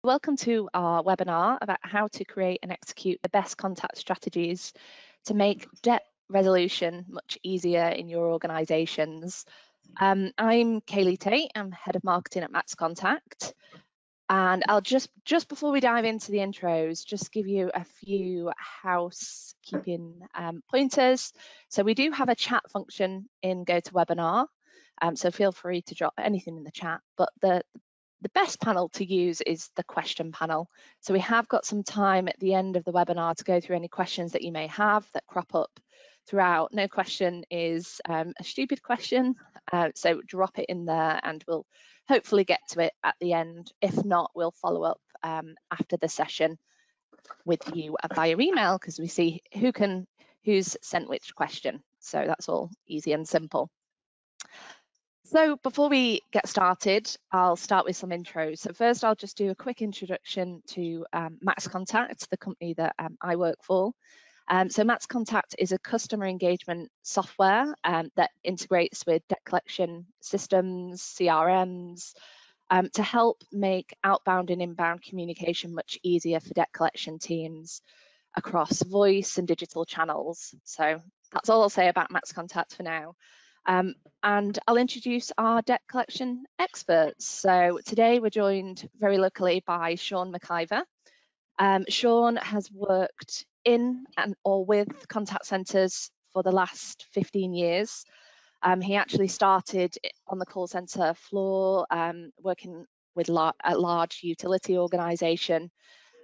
Welcome to our webinar about how to create and execute the best contact strategies to make debt resolution much easier in your organisations. I'm Kaylee Tate, I'm Head of Marketing at MaxContact, and I'll just before we dive into the intros, just give you a few housekeeping pointers. So we do have a chat function in GoToWebinar, so feel free to drop anything in the chat, but the best panel to use is the question panel. So we have got some time at the end of the webinar to go through any questions that you may have that crop up throughout. No question is a stupid question, so drop it in there and we'll hopefully get to it at the end. If not, we'll follow up after the session with you via email, because we see who's sent which question. So that's all easy and simple. So before we get started, I'll start with some intros. So first, I'll just do a quick introduction to MaxContact, the company that I work for. So MaxContact is a customer engagement software that integrates with debt collection systems, CRMs, to help make outbound and inbound communication much easier for debt collection teams across voice and digital channels. So that's all I'll say about MaxContact for now. And I'll introduce our debt collection experts. So today we're joined very luckily by Sean McIver. Sean has worked in and or with contact centres for the last 15 years. He actually started on the call centre floor, working with a large utility organisation,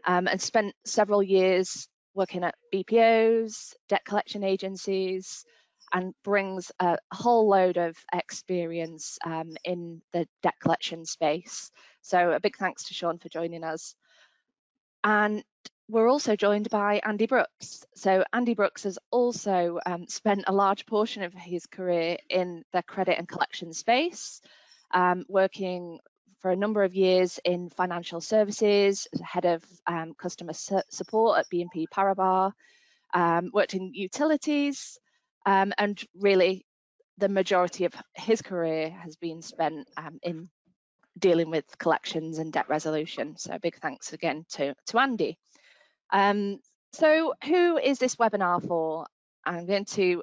and spent several years working at BPOs, debt collection agencies, and brings a whole load of experience in the debt collection space. So a big thanks to Sean for joining us. And we're also joined by Andy Brooks. So Andy Brooks has also spent a large portion of his career in the credit and collection space, working for a number of years in financial services, head of customer support at BNP Paribas, worked in utilities, and really the majority of his career has been spent in dealing with collections and debt resolution. So a big thanks again to Andy. So who is this webinar for? I'm going to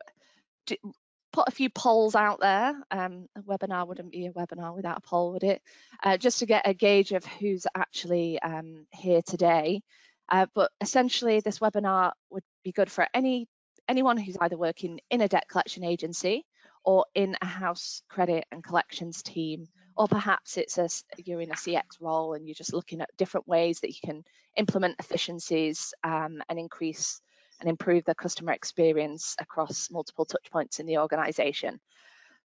put a few polls out there. A webinar wouldn't be a webinar without a poll, would it? Just to get a gauge of who's actually here today. But essentially this webinar would be good for anyone who's either working in a debt collection agency or in a house credit and collections team, or perhaps you're in a CX role and you're just looking at different ways that you can implement efficiencies and increase and improve the customer experience across multiple touch points in the organization.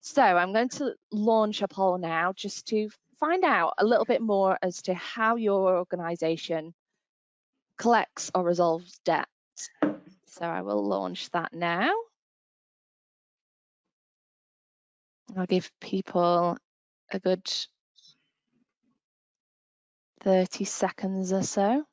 So I'm going to launch a poll now just to find out a little bit more as to how your organization collects or resolves debt. So I will launch that now. I'll give people a good 30 seconds or so.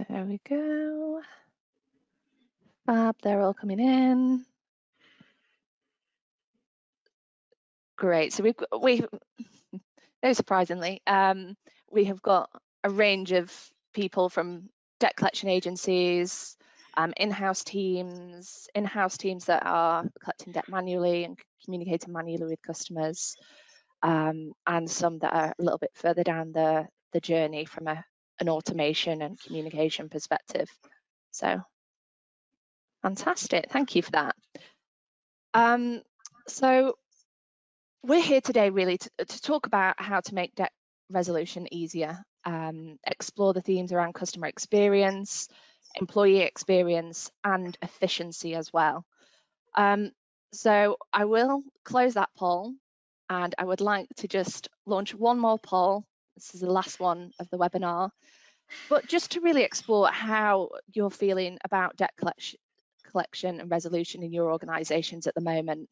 There we go. Fab, they're all coming in. Great. So we very surprisingly, we have got a range of people from debt collection agencies, in-house teams that are collecting debt manually and communicating manually with customers, and some that are a little bit further down the journey from an automation and communication perspective. So fantastic, thank you for that. So we're here today really to talk about how to make debt resolution easier, explore the themes around customer experience, employee experience, and efficiency as well. So I will close that poll, and I would like to just launch one more poll. This is the last one of the webinar, but just to really explore how you're feeling about debt collection and resolution in your organisations at the moment.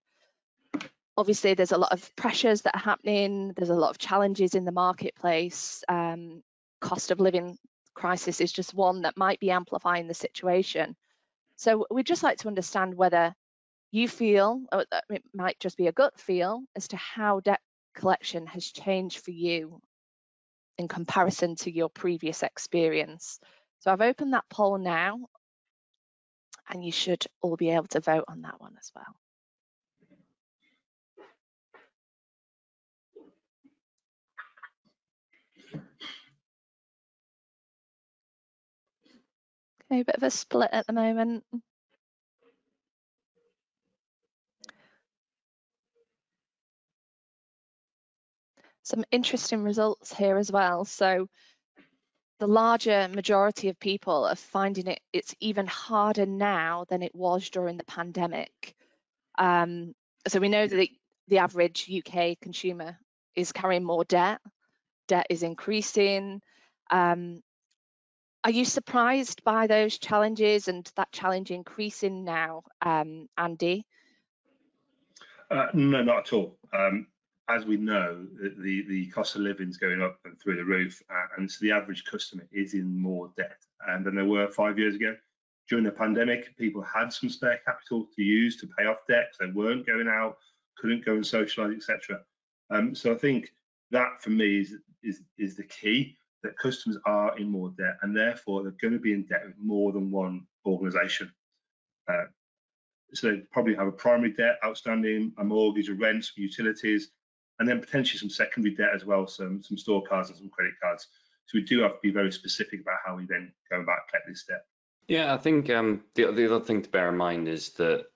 Obviously, there's a lot of pressures that are happening. There's a lot of challenges in the marketplace. Cost of living crisis is just one that might be amplifying the situation. So we'd just like to understand whether you feel, or it might just be a gut feel, as to how debt collection has changed for you in comparison to your previous experience. So I've opened that poll now, and you should all be able to vote on that one as well. Okay, a bit of a split at the moment. Some interesting results here as well. So the larger majority of people are finding it's even harder now than it was during the pandemic. So we know that the average UK consumer is carrying more debt. Debt is increasing. Are you surprised by those challenges and that challenge increasing now, Andy? No, not at all. As we know, the cost of living is going up and through the roof, and so the average customer is in more debt than they were 5 years ago. During the pandemic, people had some spare capital to use to pay off debt. They weren't going out, couldn't go and socialise, etc. So I think that for me is the key, that customers are in more debt, and therefore they're going to be in debt with more than one organisation. So they probably have a primary debt outstanding, a mortgage, a rent, some utilities, and then potentially some secondary debt as well, some store cards and some credit cards. So we do have to be very specific about how we then go about collect this debt. Yeah, I think the other thing to bear in mind is that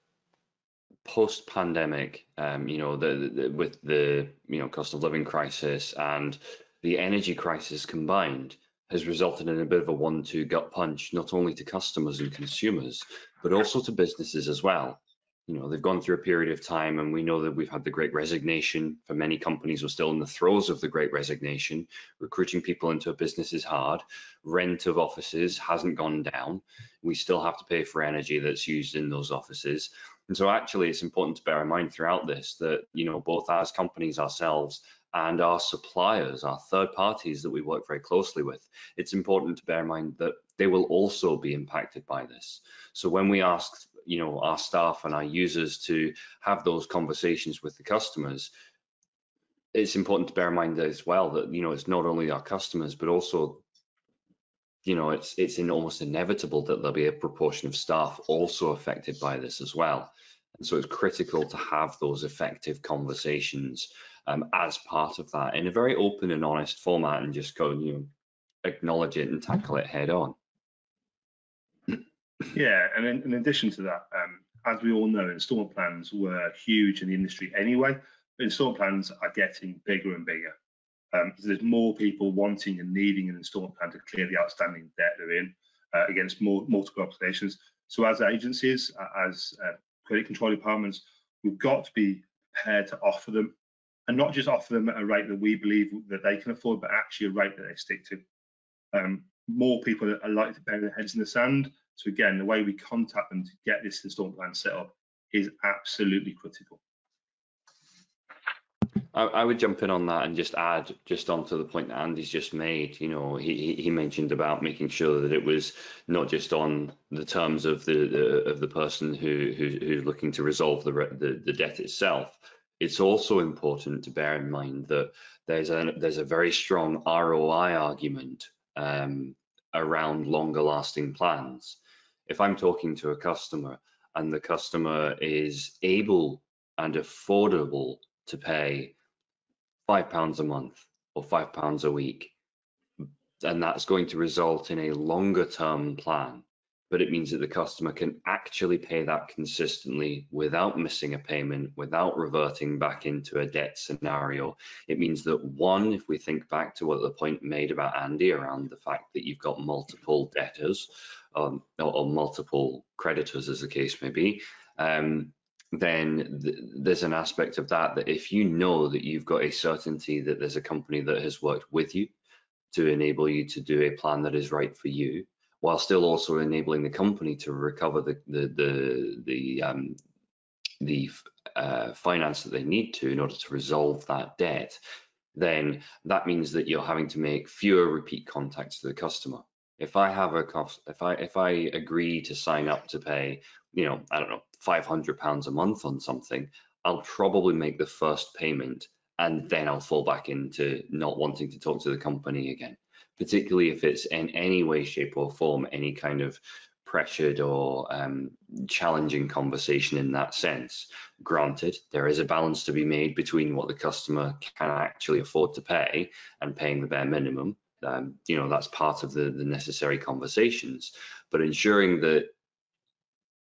post-pandemic, with the cost of living crisis and the energy crisis combined, has resulted in a bit of a 1-2 gut punch, not only to customers and consumers, but also to businesses as well. They've gone through a period of time, and we know that we've had the Great Resignation. For many companies, we're still in the throes of the Great Resignation. Recruiting people into a business is hard. Rent of offices hasn't gone down. We still have to pay for energy that's used in those offices. And so actually, it's important to bear in mind throughout this that, both as companies ourselves and our suppliers, our third parties that we work very closely with, it's important to bear in mind that they will also be impacted by this. So when we ask our staff and our users to have those conversations with the customers, it's important to bear in mind as well that it's not only our customers, but also it's almost inevitable that there'll be a proportion of staff also affected by this as well. And so it's critical to have those effective conversations as part of that in a very open and honest format, and just go acknowledge it and tackle it head on. Yeah, and in addition to that, as we all know, instalment plans were huge in the industry anyway. But instalment plans are getting bigger and bigger. So there's more people wanting and needing an instalment plan to clear the outstanding debt they're in against multiple obligations. So as agencies, as credit control departments, we've got to be prepared to offer them, and not just offer them at a rate that we believe that they can afford, but actually a rate that they stick to. More people are likely to bury their heads in the sand. So again, the way we contact them to get this installment plan set up is absolutely critical. I would jump in on that and just add onto the point that Andy's just made. He mentioned about making sure that it was not just on the terms of the person who's looking to resolve the debt itself. It's also important to bear in mind that there's a very strong ROI argument around longer lasting plans. If I'm talking to a customer and the customer is able and affordable to pay £5 a month or £5 a week, and that's going to result in a longer term plan, but it means that the customer can actually pay that consistently without missing a payment, without reverting back into a debt scenario. It means that, one, if we think back to what the point made about Andy around the fact that you've got multiple debtors or multiple creditors, as the case may be, then there's an aspect of that if you know that you've got a certainty that there's a company that has worked with you to enable you to do a plan that is right for you, while still also enabling the company to recover the finance that they need to in order to resolve that debt, then that means that you're having to make fewer repeat contacts to the customer. If I have a cost, if I agree to sign up to pay, you know, I don't know, £500 a month on something, I'll probably make the first payment and then I'll fall back into not wanting to talk to the company again, particularly if it's in any way, shape or form, any kind of pressured or challenging conversation in that sense. Granted, there is a balance to be made between what the customer can actually afford to pay and paying the bare minimum. You know, that's part of the necessary conversations, but ensuring that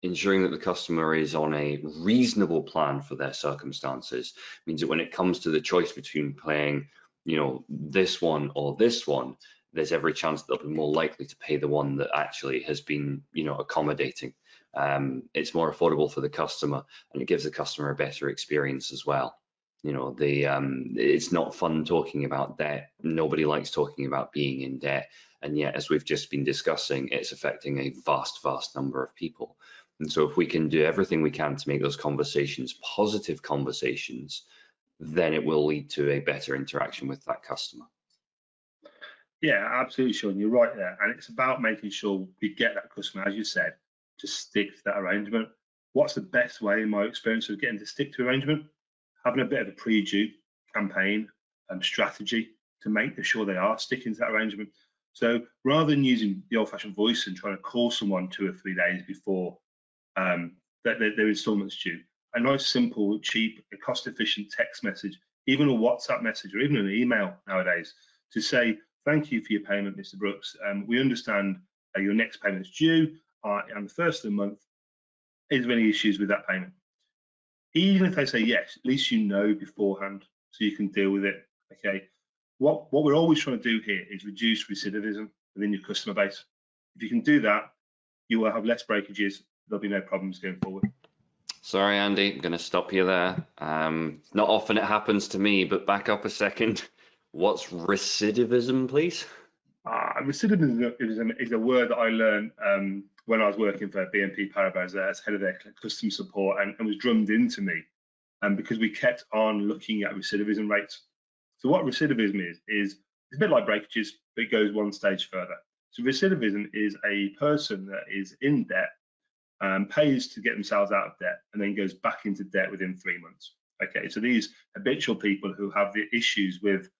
the customer is on a reasonable plan for their circumstances means that when it comes to the choice between paying, you know, this one or this one, there's every chance that they'll be more likely to pay the one that actually has been, you know, accommodating. It's more affordable for the customer and it gives the customer a better experience as well. You know, it's not fun talking about debt. Nobody likes talking about being in debt. And yet, as we've just been discussing, it's affecting a vast, vast number of people. And so if we can do everything we can to make those conversations positive conversations, then it will lead to a better interaction with that customer. Yeah, absolutely, Sean. You're right there. And it's about making sure we get that customer, as you said, to stick to that arrangement. What's the best way, in my experience, of getting to stick to arrangement? Having a bit of a pre-due campaign strategy to make sure they are sticking to that arrangement. So rather than using the old-fashioned voice and trying to call someone 2 or 3 days before their installment's due, a nice, simple, cheap, cost-efficient text message, even a WhatsApp message or even an email nowadays, to say, thank you for your payment, Mr. Brooks. We understand your next payment is due on the first of the month. Is there any issues with that payment? Even if they say yes, at least you know beforehand so you can deal with it. Okay. What we're always trying to do here is reduce recidivism within your customer base. If you can do that, you will have less breakages. There'll be no problems going forward. Sorry, Andy, I'm going to stop you there. Not often it happens to me, but back up a second. What's recidivism, please? Recidivism is a word that I learned when I was working for BNP Paribas as head of their customer support, and was drummed into me because we kept on looking at recidivism rates. So what recidivism is it's a bit like breakages, but it goes one stage further. So recidivism is a person that is in debt, pays to get themselves out of debt, and then goes back into debt within 3 months. Okay, so these habitual people who have the issues with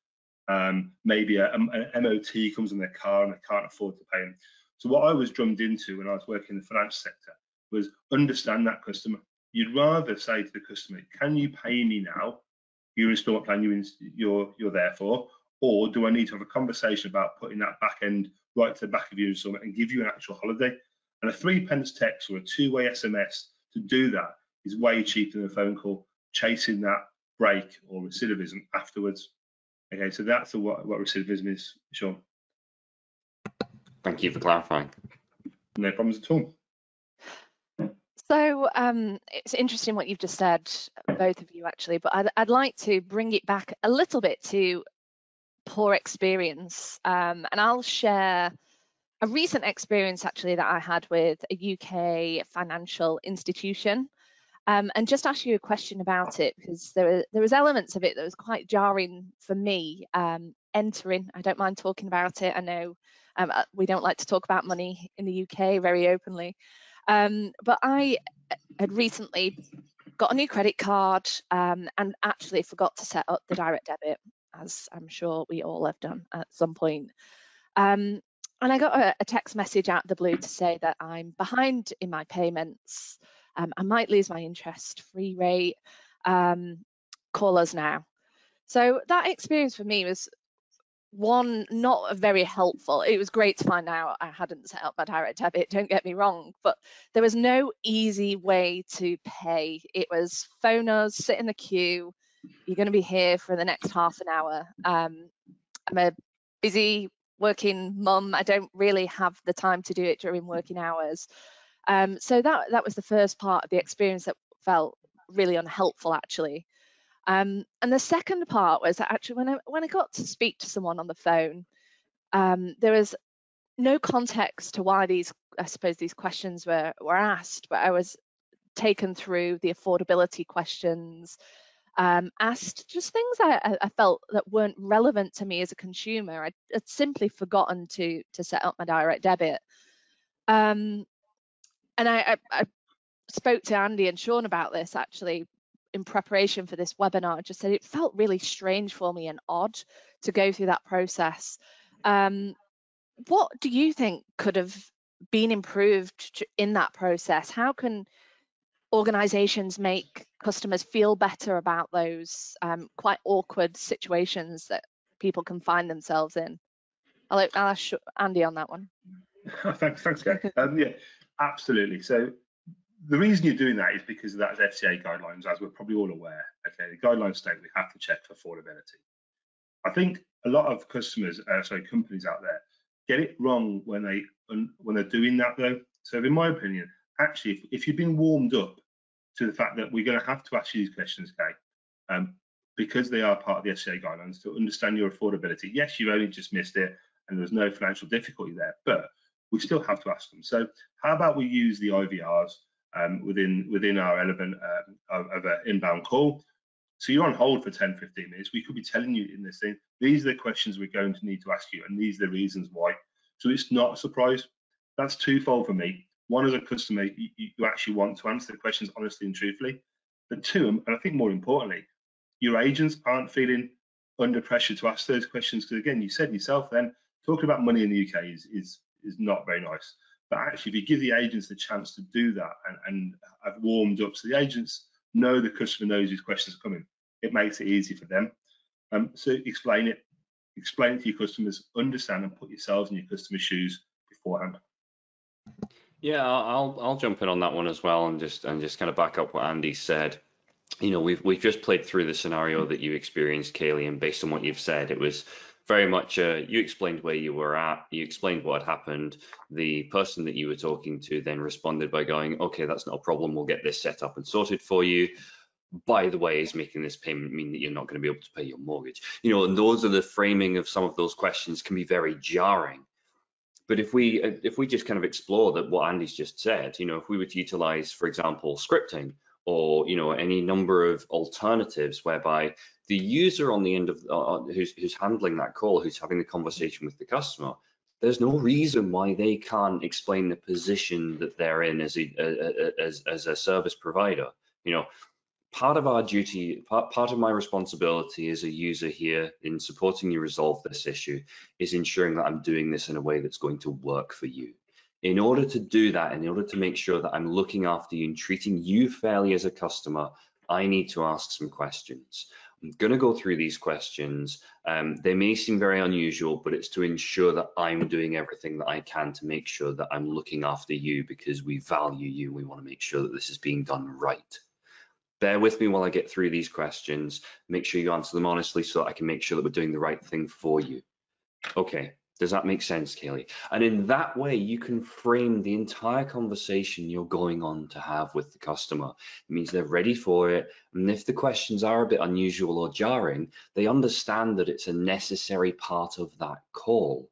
maybe an MOT comes in their car and they can't afford to pay them. So what I was drummed into when I was working in the financial sector was understand that customer. You'd rather say to the customer, can you pay me now your installment plan you're there for, or do I need to have a conversation about putting that back end right to the back of your installment and give you an actual holiday? And a 3p text or a 2-way SMS to do that is way cheaper than a phone call chasing that break or recidivism afterwards. Okay, so that's what recidivism is, Sean. Thank you for clarifying. No problems at all. So it's interesting what you've just said, both of you actually, but I'd like to bring it back a little bit to poor experience, and I'll share a recent experience actually that I had with a UK financial institution, and just ask you a question about it, because there was elements of it that was quite jarring for me entering. I don't mind talking about it. I know we don't like to talk about money in the UK very openly. But I had recently got a new credit card and actually forgot to set up the direct debit, as I'm sure we all have done at some point. And I got a text message out of the blue to say that I'm behind in my payments. I might lose my interest-free rate. Call us now. So that experience for me was, one, not very helpful. It was great to find out I hadn't set up my direct debit, don't get me wrong, but there was no easy way to pay. It was phone us, sit in the queue, you're going to be here for the next half an hour. I'm a busy working mum. I don't really have the time to do it during working hours. So that was the first part of the experience that felt really unhelpful, actually. And the second part was that actually when I got to speak to someone on the phone, there was no context to why these questions were asked, but I was taken through the affordability questions, asked just things I felt that weren't relevant to me as a consumer. I'd simply forgotten to set up my direct debit. And I spoke to Andy and Sean about this actually in preparation for this webinar. I just said it felt really strange for me and odd to go through that process. What do you think could have been improved in that process? How can organizations make customers feel better about those quite awkward situations that people can find themselves in? I'll ask Andy on that one. Thanks, Kate. Yeah, absolutely. So the reason you're doing that is because of that FCA guidelines, as we're probably all aware. Okay, the guidelines state we have to check for affordability. I think a lot of companies out there get it wrong when they're doing that, though. So in my opinion, actually, if you've been warmed up to the fact that we're going to have to ask you these questions, Kate, because they are part of the FCA guidelines, to understand your affordability. Yes, you've only just missed it, and there's no financial difficulty there, but we still have to ask them. So how about we use the IVRs within our element of an inbound call? So you're on hold for 10, 15 minutes. We could be telling you in this thing, these are the questions we're going to need to ask you, and these are the reasons why. So it's not a surprise. That's twofold for me. One, as a customer, you actually want to answer the questions honestly and truthfully. But two, and I think more importantly, your agents aren't feeling under pressure to ask those questions. Because again, you said yourself then, talking about money in the UK is not very nice. But actually, if you give the agents the chance to do that and have warmed up, so the agents know the customer knows these questions are coming, it makes it easy for them. So explain it to your customers, understand and put yourselves in your customer's shoes beforehand. Yeah, I'll jump in on that one as well, and just kind of back up what Andy said. You know, we've just played through the scenario that you experienced, Kaylee, and based on what you've said, it was very much you explained where you were at, you explained what had happened. The person that you were talking to then responded by going, okay, that's not a problem, we'll get this set up and sorted for you. By the way, is making this payment mean that you're not going to be able to pay your mortgage? You know, and those are the framing of some of those questions can be very jarring. But if we just kind of explore that what Andy's just said, you know, if we were to utilize, for example, scripting, or, you know, any number of alternatives whereby the user on the end of who's handling that call, who's having the conversation with the customer, there's no reason why they can't explain the position that they're in as a service provider. You know, part of our duty, part of my responsibility as a user here in supporting you resolve this issue is ensuring that I'm doing this in a way that's going to work for you. In order to do that, in order to make sure that I'm looking after you and treating you fairly as a customer, I need to ask some questions. I'm going to go through these questions. They may seem very unusual, but it's to ensure that I'm doing everything that I can to make sure that I'm looking after you, because we value you. We want to make sure that this is being done right. Bear with me while I get through these questions. Make sure you answer them honestly so that I can make sure that we're doing the right thing for you. Okay, does that make sense, Kaylee? And in that way, you can frame the entire conversation you're going on to have with the customer. It means they're ready for it. And if the questions are a bit unusual or jarring, they understand that it's a necessary part of that call.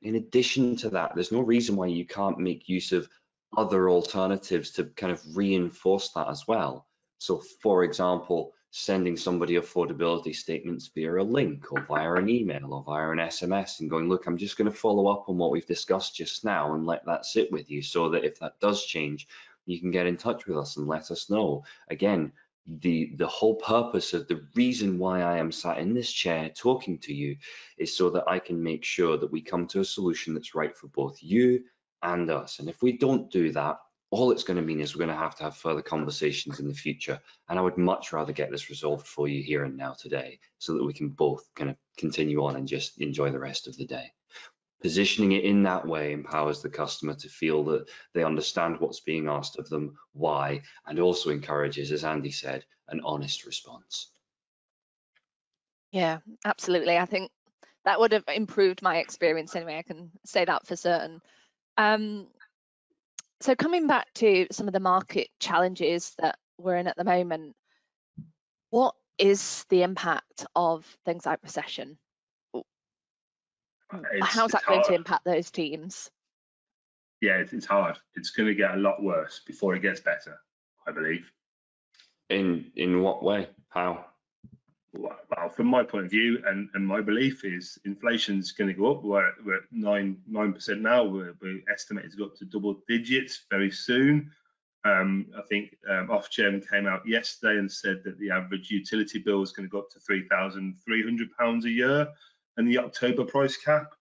In addition to that, there's no reason why you can't make use of other alternatives to kind of reinforce that as well. So, for example, sending somebody affordability statements via a link or via an email or via an SMS and going, look, I'm just going to follow up on what we've discussed just now and let that sit with you, so that if that does change, you can get in touch with us and let us know. Again, the whole purpose of the reason why I am sat in this chair talking to you is so that I can make sure that we come to a solution that's right for both you and us. And if we don't do that, all it's going to mean is we're going to have further conversations in the future. And I would much rather get this resolved for you here and now today, so that we can both kind of continue on and just enjoy the rest of the day. Positioning it in that way empowers the customer to feel that they understand what's being asked of them, why, and also encourages, as Andy said, an honest response. Yeah, absolutely. I think that would have improved my experience anyway. I can say that for certain. So coming back to some of the market challenges that we're in at the moment, what is the impact of things like recession? How's that going to impact those teams? Yeah, it's hard. It's going to get a lot worse before it gets better. I believe. In what way? How? Well, from my point of view, and my belief is inflation's going to go up. We're at 9% now. We're estimated to go up to double digits very soon. I think Ofgem came out yesterday and said that the average utility bill is going to go up to £3,300 a year, and the October price cap.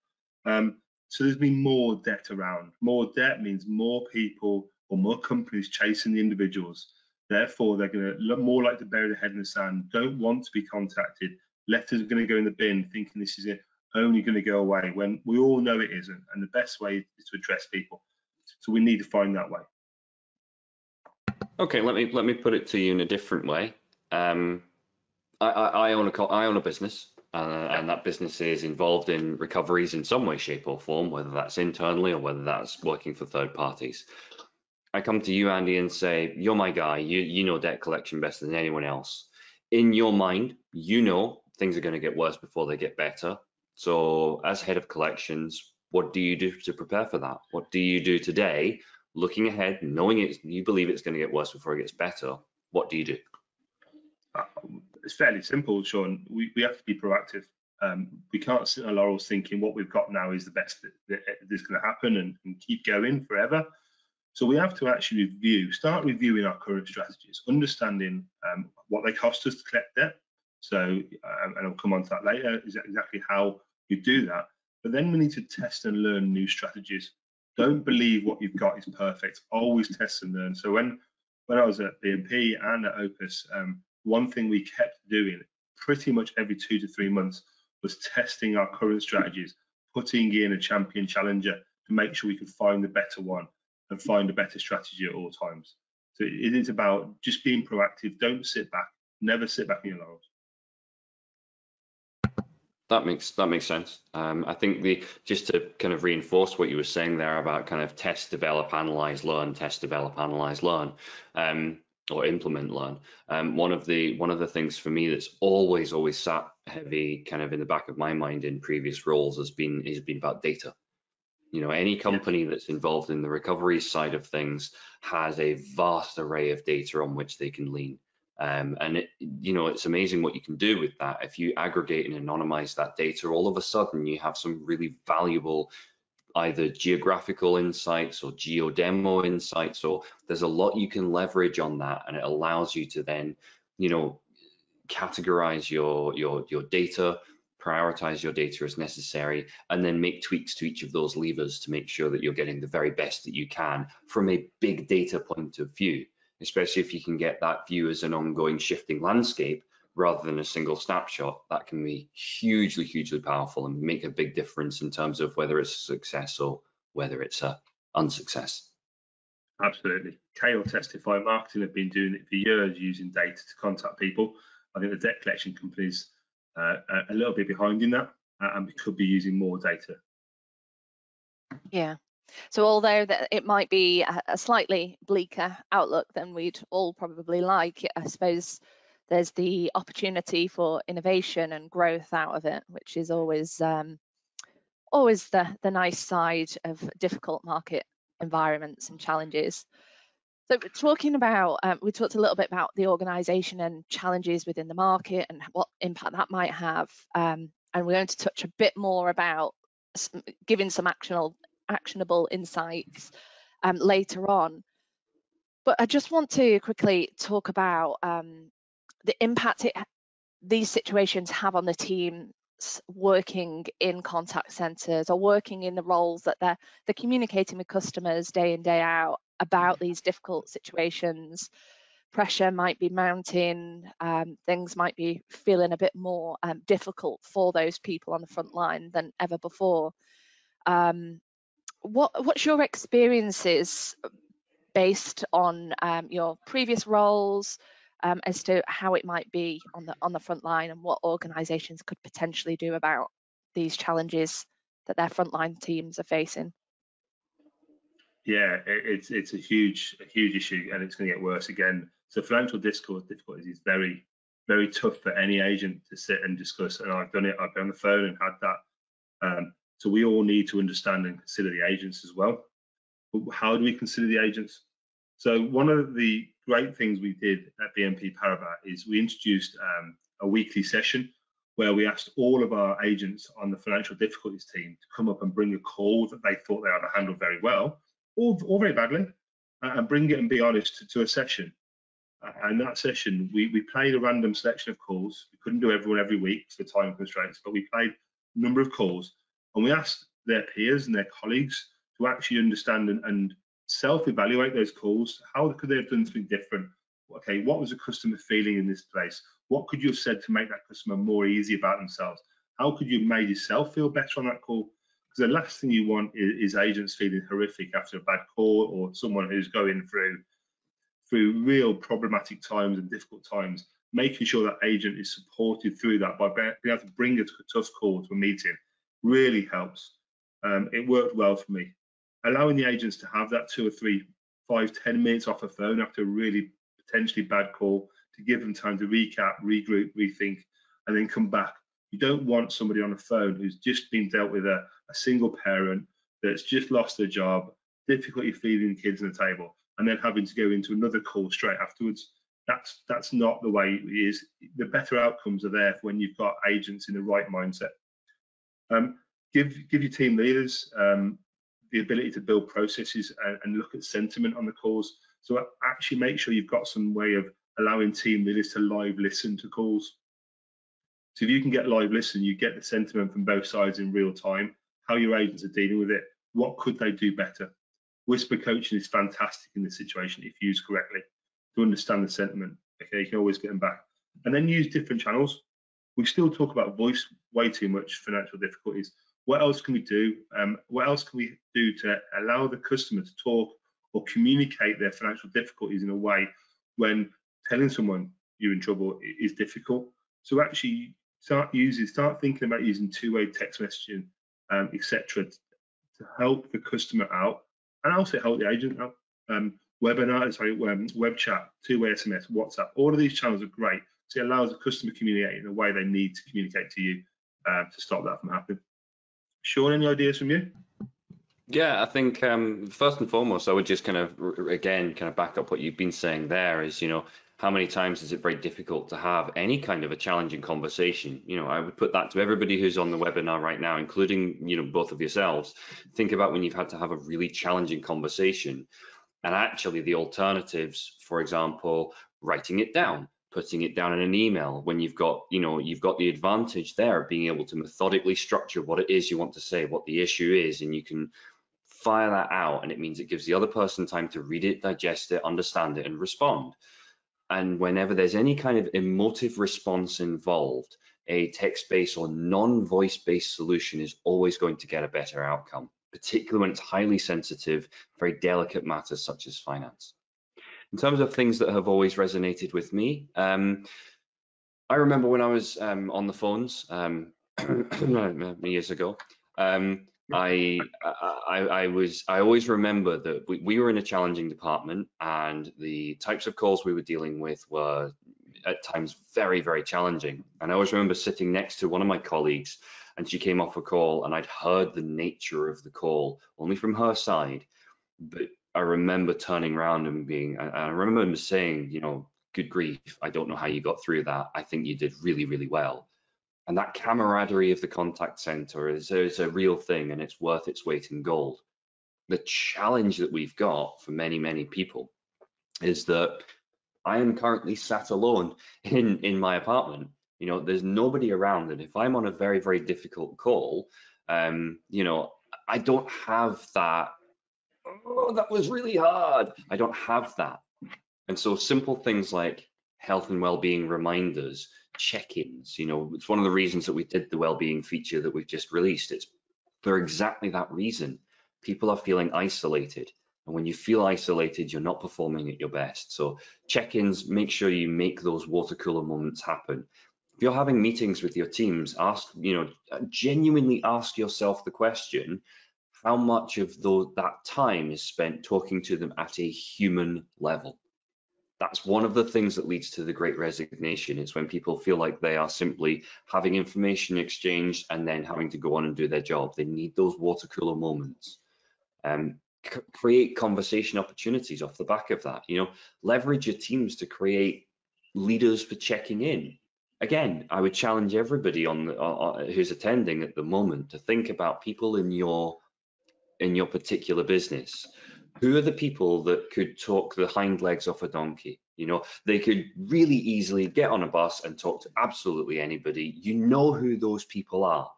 So there's been more debt around. More debt means more people or more companies chasing the individuals. Therefore, they're going to look more like to bury their head in the sand, don't want to be contacted. Letters are going to go in the bin, thinking this is only going to go away, when we all know it isn't. And the best way is to address people. So we need to find that way. Okay, let me put it to you in a different way. I own a business, and that business is involved in recoveries in some way, shape, or form, whether that's internally or whether that's working for third parties. I come to you, Andy, and say, you're my guy. You know debt collection better than anyone else. In your mind, you know things are going to get worse before they get better. So as head of collections, what do you do to prepare for that? What do you do today, looking ahead, knowing you believe it's going to get worse before it gets better? What do you do? It's fairly simple, Sean. We have to be proactive. We can't sit on our laurels thinking what we've got now is the best that is going to happen and keep going forever. So we have to actually start reviewing our current strategies, understanding what they cost us to collect debt. So, and I'll come on to that later, is exactly how we do that. But then we need to test and learn new strategies. Don't believe what you've got is perfect. Always test and learn. So when I was at BNP and at Opus, one thing we kept doing pretty much every 2 to 3 months was testing our current strategies, putting in a champion challenger to make sure we could find the better one and find a better strategy at all times. So it is about just being proactive. Don't sit back. Never sit back in your laurels. That makes sense. I think just to kind of reinforce what you were saying there about kind of test, develop, analyze, learn, test, develop, analyze, learn, or implement, learn. One of the things for me that's always sat heavy kind of in the back of my mind in previous roles has been about data. You know, any company that's involved in the recovery side of things has a vast array of data on which they can lean. And it's amazing what you can do with that. If you aggregate and anonymize that data, all of a sudden you have some really valuable either geographical insights or geodemo insights, or there's a lot you can leverage on that, and it allows you to then, categorize your data, prioritize your data as necessary, and then make tweaks to each of those levers to make sure that you're getting the very best that you can from a big data point of view, especially if you can get that view as an ongoing shifting landscape rather than a single snapshot. That can be hugely powerful and make a big difference in terms of whether it's a success or whether it's a unsuccess. Absolutely. Kay will testify, marketing have been doing it for years, using data to contact people. I think the debt collection companies are a little bit behind in that, and we could be using more data. Yeah. So although that it might be a slightly bleaker outlook than we'd all probably like, I suppose there's the opportunity for innovation and growth out of it, which is always the nice side of difficult market environments and challenges. So talking about, we talked a little bit about the organisation and challenges within the market and what impact that might have, and we're going to touch a bit more about giving some actionable insights later on. But I just want to quickly talk about the impact these situations have on the teams working in contact centres or working in the roles that they're communicating with customers day in, day out about these difficult situations. Pressure might be mounting, things might be feeling a bit more difficult for those people on the front line than ever before. What's your experiences based on your previous roles as to how it might be on the front line and what organisations could potentially do about these challenges that their frontline teams are facing? Yeah, it's a huge issue, and it's going to get worse again. So financial difficulties is very tough for any agent to sit and discuss, and I've done it. I've been on the phone and had that. So we all need to understand and consider the agents as well. But how do we consider the agents? So one of the great things we did at BNP Paribas is we introduced a weekly session where we asked all of our agents on the financial difficulties team to come up and bring a call that they thought they had handled very well, or very badly, and bring it and be honest to a session. And that session, we played a random selection of calls. We couldn't do everyone every week for time constraints, but we played a number of calls, and we asked their peers and their colleagues to actually understand and self-evaluate those calls. How could they have done something different? Okay, what was the customer feeling in this place? What could you have said to make that customer more easy about themselves? How could you have made yourself feel better on that call? Because the last thing you want is agents feeling horrific after a bad call, or someone who's going through real problematic times and difficult times. Making sure that agent is supported through that by being able to bring a tough call to a meeting really helps. It worked well for me. Allowing the agents to have that 2 or 3, 5, 10 minutes off the phone after a really potentially bad call, to give them time to recap, regroup, rethink, and then come back. You don't want somebody on the phone who's just been dealt with a single parent that's just lost their job, difficulty feeding kids on the table, and then having to go into another call straight afterwards. That's not the way it is. The better outcomes are there when you've got agents in the right mindset. Give your team leaders the ability to build processes and look at sentiment on the calls. So actually make sure you've got some way of allowing team leaders to live listen to calls. So if you can get live listen, you get the sentiment from both sides in real time, how your agents are dealing with it, what could they do better. Whisper coaching is fantastic in this situation if used correctly, to understand the sentiment. Okay, you can always get them back. And then use different channels. We still talk about voice way too much, financial difficulties. What else can we do? What else can we do to allow the customer to talk or communicate their financial difficulties in a way when telling someone you're in trouble is difficult? So actually start thinking about using two-way text messaging, etc., to help the customer out and also help the agent out. Web chat, two-way SMS, WhatsApp, all of these channels are great. So it allows the customer to communicate in the way they need to communicate to you to stop that from happening. Sean, any ideas from you? Yeah, I think first and foremost, I would just kind of back up what you've been saying there is, how many times is it very difficult to have any kind of a challenging conversation? I would put that to everybody who's on the webinar right now, including, both of yourselves. Think about when you've had to have a really challenging conversation, and actually the alternatives, for example, writing it down, putting it down in an email, when you've got the advantage there of being able to methodically structure what it is you want to say, what the issue is, and you can fire that out, and it means it gives the other person time to read it, digest it, understand it, and respond. And whenever there's any kind of emotive response involved, a text-based or non-voice-based solution is always going to get a better outcome, particularly when it's highly sensitive, very delicate matters such as finance. In terms of things that have always resonated with me, I remember when I was on the phones years ago. I always remember that we were in a challenging department, and the types of calls we were dealing with were at times very, very challenging. And I always remember sitting next to one of my colleagues, and she came off a call, and I'd heard the nature of the call only from her side, but I remember turning around and I remember saying, good grief, I don't know how you got through that. I think you did really, really well. And that camaraderie of the contact center is a real thing, and it's worth its weight in gold. The challenge that we've got for many, many people is that I am currently sat alone in my apartment. There's nobody around, and if I'm on a very, very difficult call, I don't have that, oh, that was really hard. I don't have that. And so simple things like health and well-being reminders, check-ins, it's one of the reasons that we did the well-being feature that we've just released. It's for exactly that reason. People are feeling isolated, and when you feel isolated, you're not performing at your best. So check-ins, make sure you make those water cooler moments happen. If you're having meetings with your teams, genuinely ask yourself the question, how much of that time is spent talking to them at a human level? That's one of the things that leads to the Great Resignation. It's when people feel like they are simply having information exchanged and then having to go on and do their job. They need those water cooler moments. create conversation opportunities off the back of that. Leverage your teams to create leaders for checking in. Again, I would challenge everybody who's attending at the moment to think about people in your particular business. Who are the people that could talk the hind legs off a donkey? They could really easily get on a bus and talk to absolutely anybody. You know who those people are.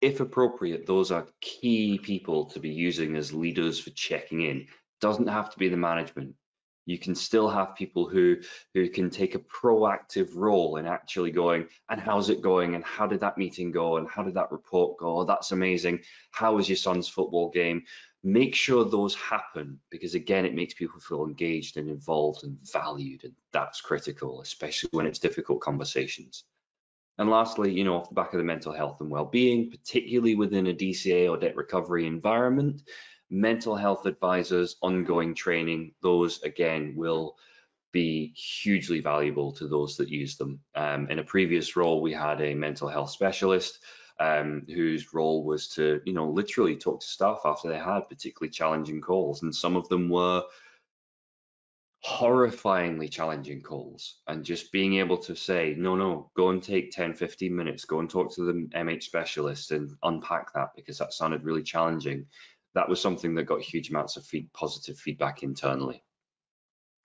If appropriate, those are key people to be using as leaders for checking in. Doesn't have to be the management. You can still have people who can take a proactive role in actually going, and how's it going, and how did that meeting go, and how did that report go? Oh, that's amazing. How was your son's football game? Make sure those happen, because again, it makes people feel engaged and involved and valued, and that's critical, especially when it's difficult conversations. And lastly, off the back of the mental health and well-being, particularly within a DCA or debt recovery environment, mental health advisors, ongoing training, those again will be hugely valuable to those that use them. In a previous role, we had a mental health specialist whose role was to, literally talk to staff after they had particularly challenging calls, and some of them were horrifyingly challenging calls, and just being able to say, no, go and take 10-15 minutes, go and talk to the MH specialist and unpack that, because that sounded really challenging. That was something that got huge amounts of positive feedback internally.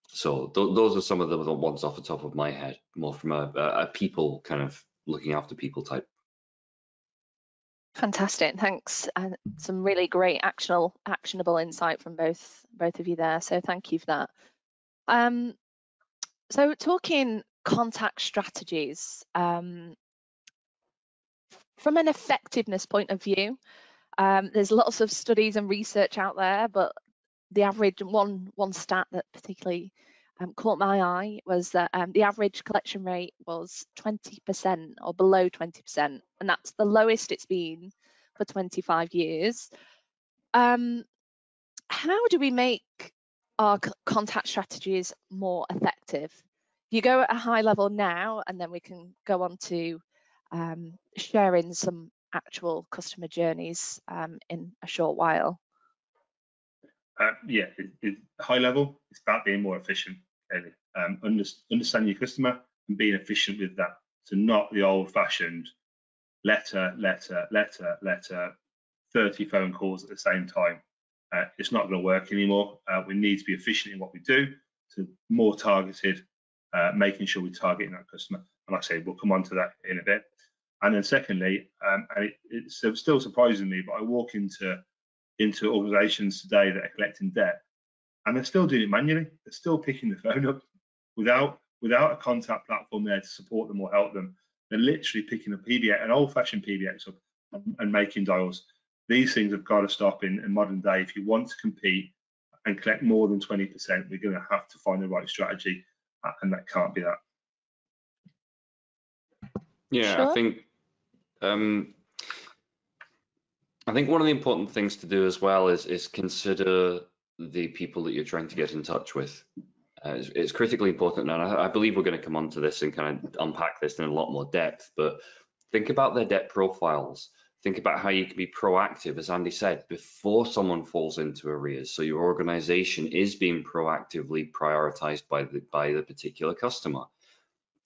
So those are some of the ones off the top of my head, more from a people kind of looking after people type. Fantastic, thanks, and some really great actionable insight from both of you there. So thank you for that. So talking contact strategies, from an effectiveness point of view, there's lots of studies and research out there, but the average one stat that particularly caught my eye was that the average collection rate was 20% or below 20%, and that's the lowest it's been for 25 years. How do we make our contact strategies more effective? You go at a high level now, and then we can go on to sharing some actual customer journeys in a short while. Yeah, high level, it's about being more efficient. Understand your customer and being efficient with that. So not the old-fashioned letter, 30 phone calls at the same time. It's not going to work anymore. We need to be efficient in what we do, so more targeted, making sure we're targeting that customer. And like I say, we'll come on to that in a bit. And then secondly, and it's still surprising me, but I walk into organizations today that are collecting debt, and they're still doing it manually. They're still picking the phone up without a contact platform there to support them or help them. They're literally picking a PBX, an old-fashioned PBX up, and making dials. These things have got to stop in modern day. If you want to compete and collect more than 20%, we're going to have to find the right strategy, and that can't be that. Yeah, Sure. I think one of the important things to do as well is consider the people that you're trying to get in touch with. It's critically important, and I believe we're going to come on to this and kind of unpack this in a lot more depth, but think about their debt profiles. Think about how you can be proactive, as Andy said, before someone falls into arrears. So your organization is being proactively prioritized by the particular customer.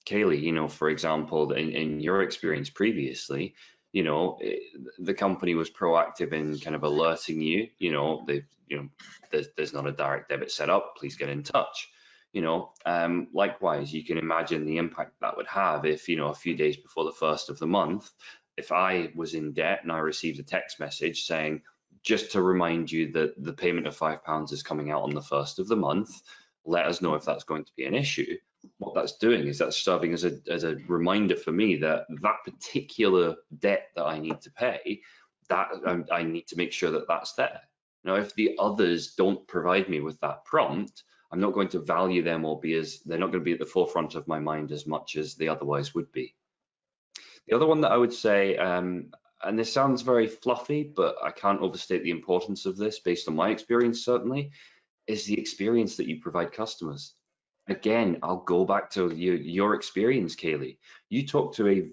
Kaylee, for example, in your experience previously, the company was proactive in kind of alerting you, there's not a direct debit set up, please get in touch. Likewise, you can imagine the impact that would have if, a few days before the first of the month, if I was in debt and I received a text message saying, just to remind you that the payment of £5 is coming out on the first of the month, let us know if that's going to be an issue. What that's doing is that's serving as a reminder for me that particular debt that I need to pay, that I need to make sure that that's there. Now, if the others don't provide me with that prompt, I'm not going to value them, or they're not going to be at the forefront of my mind as much as they otherwise would be. The other one that I would say, and this sounds very fluffy, but I can't overstate the importance of this based on my experience certainly, is the experience that you provide customers. Again, I'll go back to your experience, Kaylee. You talked to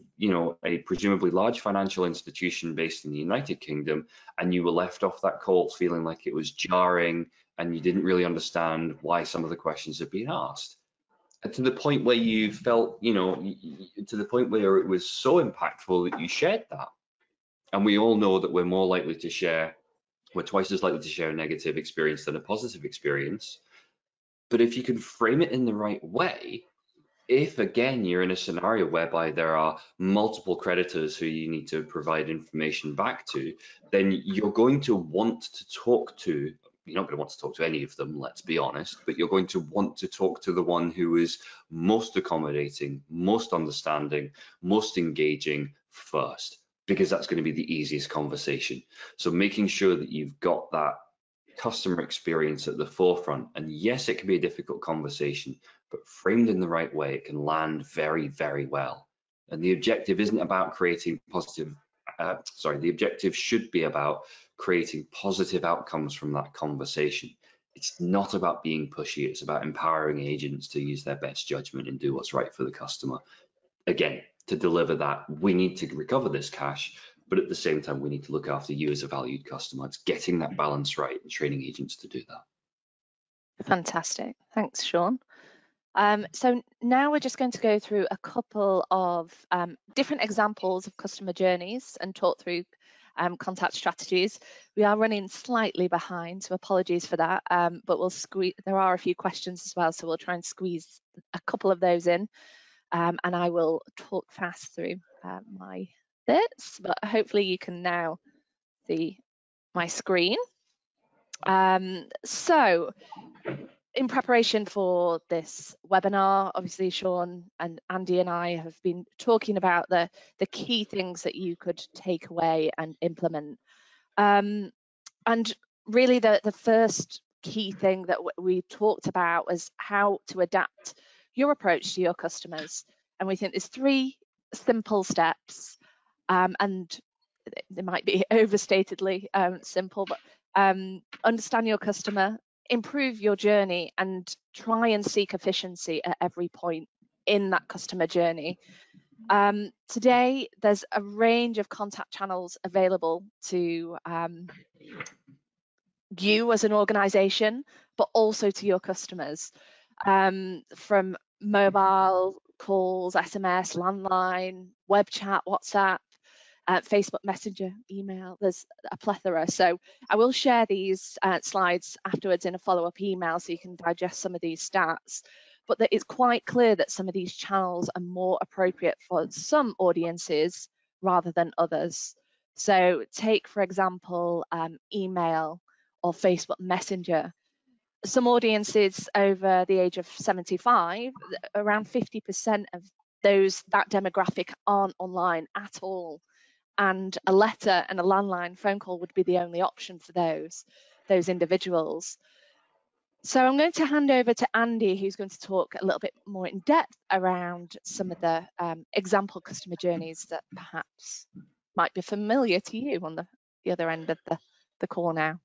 a presumably large financial institution based in the United Kingdom, and you were left off that call feeling like it was jarring, and you didn't really understand why some of the questions had been asked. And to the point where you felt, to the point where it was so impactful that you shared that. And we all know that we're twice as likely to share a negative experience than a positive experience. But if you can frame it in the right way, if again you're in a scenario whereby there are multiple creditors who you need to provide information back to, then you're going to want to talk to, you're not going to want to talk to any of them, let's be honest, but you're going to want to talk to the one who is most accommodating, most understanding, most engaging first, because that's going to be the easiest conversation. So making sure that you've got that customer experience at the forefront. And yes, it can be a difficult conversation, but framed in the right way, it can land very, very well. And the objective isn't about creating positive, the objective should be about creating positive outcomes from that conversation. It's not about being pushy, it's about empowering agents to use their best judgment and do what's right for the customer. Again, to deliver that, we need to recover this cash, but at the same time, we need to look after you as a valued customer. It's getting that balance right and training agents to do that. Fantastic. Thanks, Sean. So now we're just going to go through a couple of different examples of customer journeys and talk through contact strategies. We are running slightly behind, so apologies for that, but there are a few questions as well, so we'll try and squeeze a couple of those in, and I will talk fast through my bits, but hopefully you can now see my screen. So in preparation for this webinar, obviously Sean and Andy and I have been talking about the key things that you could take away and implement. And really the first key thing that we talked about was how to adapt your approach to your customers. And we think there's 3 simple steps, and they might be overstatedly simple, but understand your customer, improve your journey, and try and seek efficiency at every point in that customer journey. Today, there's a range of contact channels available to you as an organization, but also to your customers, from mobile calls, SMS, landline, web chat, WhatsApp, Facebook Messenger, email. There's a plethora. So I will share these slides afterwards in a follow-up email so you can digest some of these stats. But it's quite clear that some of these channels are more appropriate for some audiences rather than others. So take, for example, email or Facebook Messenger. Some audiences over the age of 75, around 50% of that demographic aren't online at all. And a letter and a landline phone call would be the only option for those individuals. So I'm going to hand over to Andy, who's going to talk a little bit more in depth around some of the example customer journeys that perhaps might be familiar to you on the other end of the call now.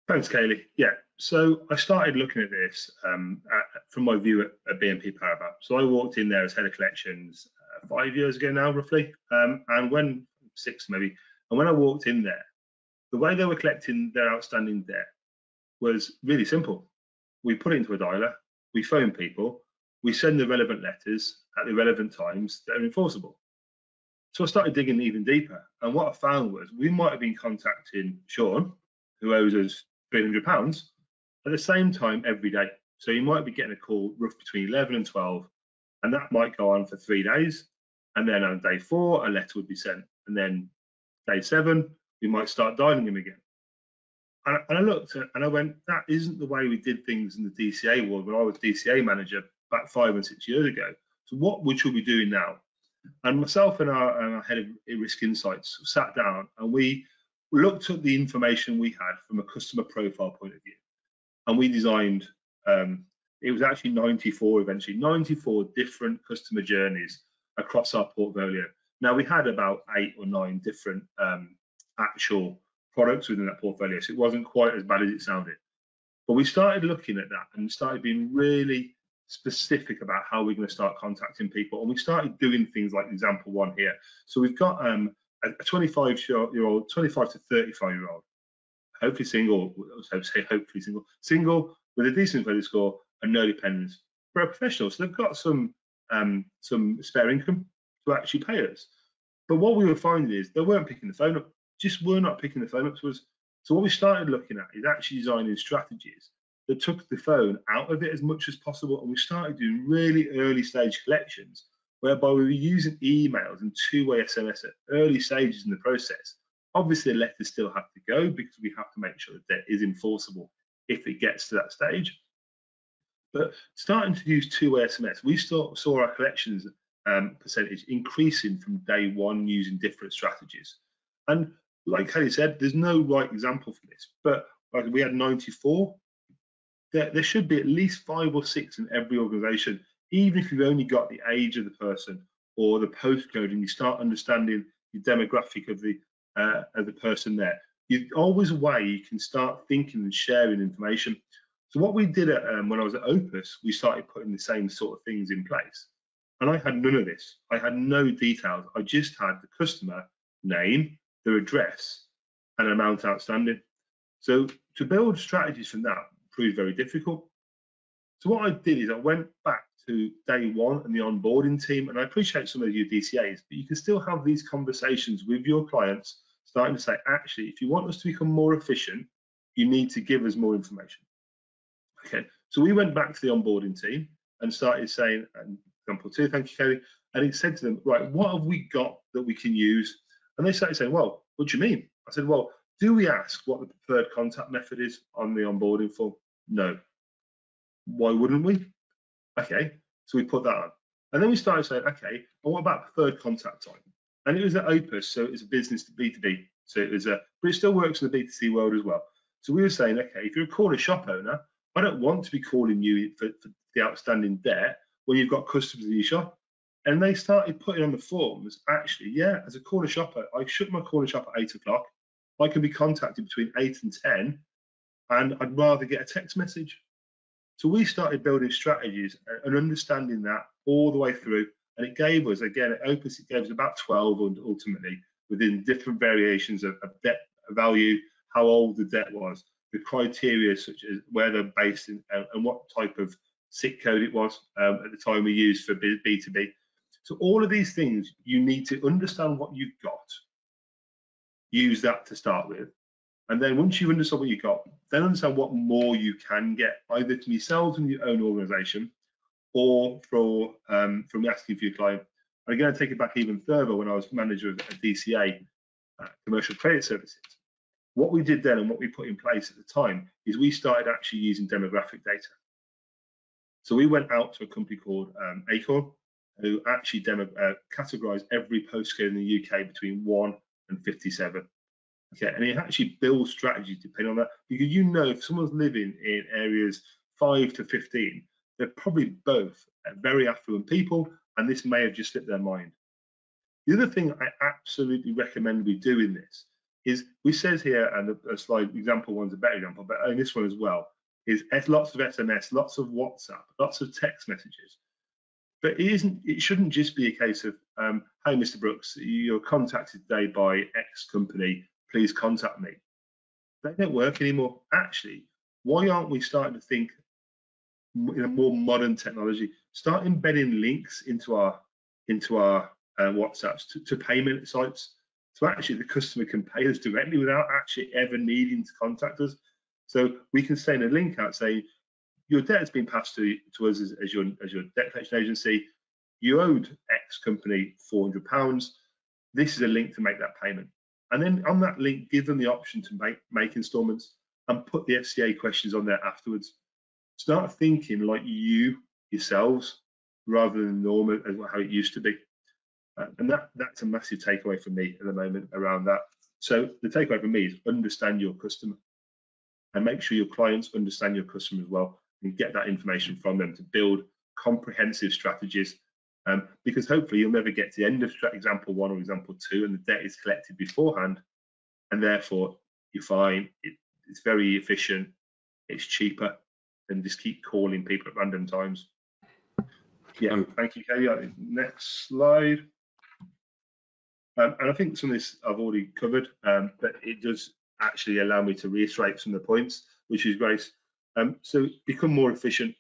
Thanks, Kaylee. Yeah, so I started looking at this from my view at BNP Paribas. So I walked in there as head of collections 5 years ago now, roughly, and when 6 maybe. And when I walked in there, the way they were collecting their outstanding debt was really simple. We put it into a dialer, we phone people, we send the relevant letters at the relevant times that are enforceable. So I started digging even deeper, and what I found was we might have been contacting Sean, who owes us £300, at the same time every day. So you might be getting a call rough between 11 and 12, and that might go on for 3 days. And then on day 4, a letter would be sent. And then day 7, we might start dialing him again. And I looked and I went, that isn't the way we did things in the DCA world when I was DCA manager back 5 and 6 years ago. So what should we be doing now? And myself and our head of risk insights sat down and we looked at the information we had from a customer profile point of view. And we designed, it was actually 94 eventually, 94 different customer journeys across our portfolio. Now we had about 8 or 9 different actual products within that portfolio, so it wasn't quite as bad as it sounded. But we started looking at that and started being really specific about how we're going to start contacting people. And we started doing things like example one here. So we've got a 25-year-old, 25 to 35-year-old, hopefully single, single with a decent credit score and no dependents. For a professional, so they've got some spare income to actually pay us. But what we were finding is they weren't picking the phone up, just were not picking the phone up to us. So what we started looking at is actually designing strategies that took the phone out of it as much as possible. And we started doing really early stage collections, whereby we were using emails and two-way SMS at early stages in the process. Obviously, the letters still have to go because we have to make sure that debt is enforceable if it gets to that stage. But starting to use two-way SMS, we saw our collections percentage increasing from day one using different strategies. And like Kelly said, there's no right example for this, but like we had 94. There should be at least 5 or 6 in every organization, even if you've only got the age of the person or the postcode and you start understanding the demographic of the person there. There's always a way you can start thinking and sharing information. So what we did when I was at Opus, we started putting the same sort of things in place. And I had none of this. I had no details. I just had the customer name, their address, and amount outstanding. So to build strategies from that proved very difficult. So what I did is I went back to day one and the onboarding team, and I appreciate some of your DCAs, but you can still have these conversations with your clients, starting to say, actually, if you want us to become more efficient, you need to give us more information. Okay, so we went back to the onboarding team and started saying, example 2, thank you, Kelly, and it said to them, right, what have we got that we can use? And they started saying, well, what do you mean? I said, well, do we ask what the preferred contact method is on the onboarding form? No. Why wouldn't we? Okay, so we put that on. And then we started saying, okay, well, what about preferred contact time? And it was at Opus, so it's a business to B2B. So it was but it still works in the B2C world as well. So we were saying, okay, if you're a corner shop owner, I don't want to be calling you for the outstanding debt when you've got customers in your shop. And they started putting on the forms, actually, yeah, as a corner shopper, I shut my corner shop at 8 o'clock. I can be contacted between 8 and 10, and I'd rather get a text message. So we started building strategies and understanding that all the way through. And it gave us, again, at Opus, it gave us about 12 ultimately within different variations of debt value, how old the debt was, the criteria such as where they're based in, and what type of SIC code it was at the time we used for B2B. So all of these things, you need to understand what you've got, use that to start with. And then once you've understood what you've got, then understand what more you can get, either to yourselves in your own organization or from asking for your client. I'm going to take it back even further when I was manager of a DCA, commercial credit services. What we did then and what we put in place at the time is we started actually using demographic data. So we went out to a company called Acorn, who actually categorized every postcode in the UK between 1 and 57. Okay, and it actually builds strategies depending on that, because you know if someone's living in areas 5 to 15, they're probably both very affluent people, and this may have just slipped their mind. The other thing I absolutely recommend we do in this is, we says here, and the slide example one's a better example, but in this one as well, is lots of SMS, lots of WhatsApp, lots of text messages. But it shouldn't just be a case of, hey, Mr. Brooks, you're contacted today by X company, please contact me. They don't work anymore. Actually, why aren't we starting to think in a more modern technology? Start embedding links into our WhatsApps to payment sites, so actually the customer can pay us directly without actually ever needing to contact us. So we can send a link out saying, your debt has been passed to us as your debt collection agency. You owed X company £400. This is a link to make that payment. And then on that link, give them the option to make instalments and put the FCA questions on there afterwards. Start thinking like yourselves rather than normal as how it used to be. And that's a massive takeaway for me at the moment around that. So the takeaway for me is understand your customer and make sure your clients understand your customer as well, and get that information from them to build comprehensive strategies. Because hopefully you'll never get to the end of example 1 or example 2 and the debt is collected beforehand, and therefore you're fine. It's very efficient, it's cheaper than just keep calling people at random times. Yeah, thank you, Katie. Next slide. And I think some of this I've already covered, but it does actually allow me to reiterate some of the points, which is great. So become more efficient.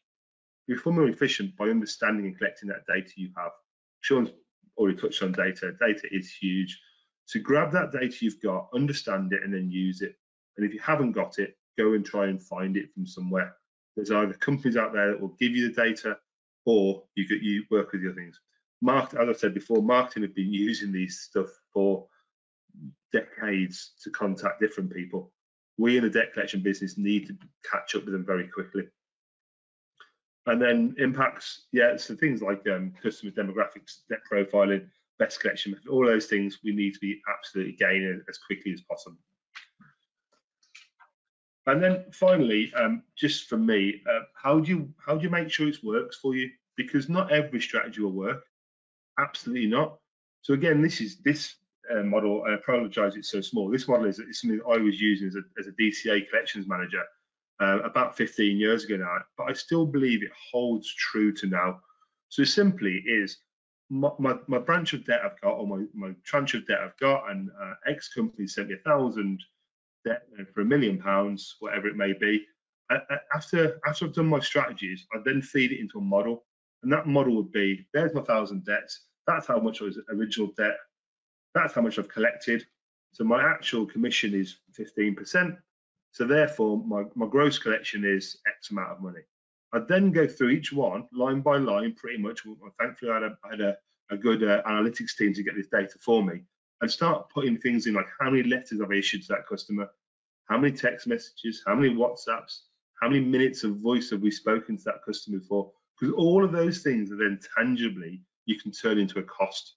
Become more efficient by understanding and collecting that data you have. Sean's already touched on data. Data is huge. So grab that data you've got, understand it, and then use it. And if you haven't got it, go and try and find it from somewhere. There's either companies out there that will give you the data, or you work with your things. As I said before, marketing have been using these stuff for decades to contact different people. We in the debt collection business need to catch up with them very quickly. And then impacts, yeah, so things like customer demographics, debt profiling, best collection method, all those things we need to be absolutely gaining as quickly as possible. And then finally, just for me, how do you make sure it works for you? Because not every strategy will work. Absolutely not. So again, this model, I apologize it's so small. This model is something that I was using as a DCA collections manager about 15 years ago now, but I still believe it holds true to now. So simply is my branch of debt I've got, or my tranche of debt I've got, and X company sent me 1,000 debt for £1 million, whatever it may be. After I've done my strategies, I then feed it into a model, and that model would be, there's my 1,000 debts, that's how much was original debt, that's how much I've collected, so my actual commission is 15%, so therefore my gross collection is X amount of money. I'd then go through each one line by line pretty much. Thankfully I had a good analytics team to get this data for me, and start putting things in like how many letters I've issued to that customer, how many text messages, how many WhatsApps, how many minutes of voice have we spoken to that customer for, because all of those things are then tangibly you can turn into a cost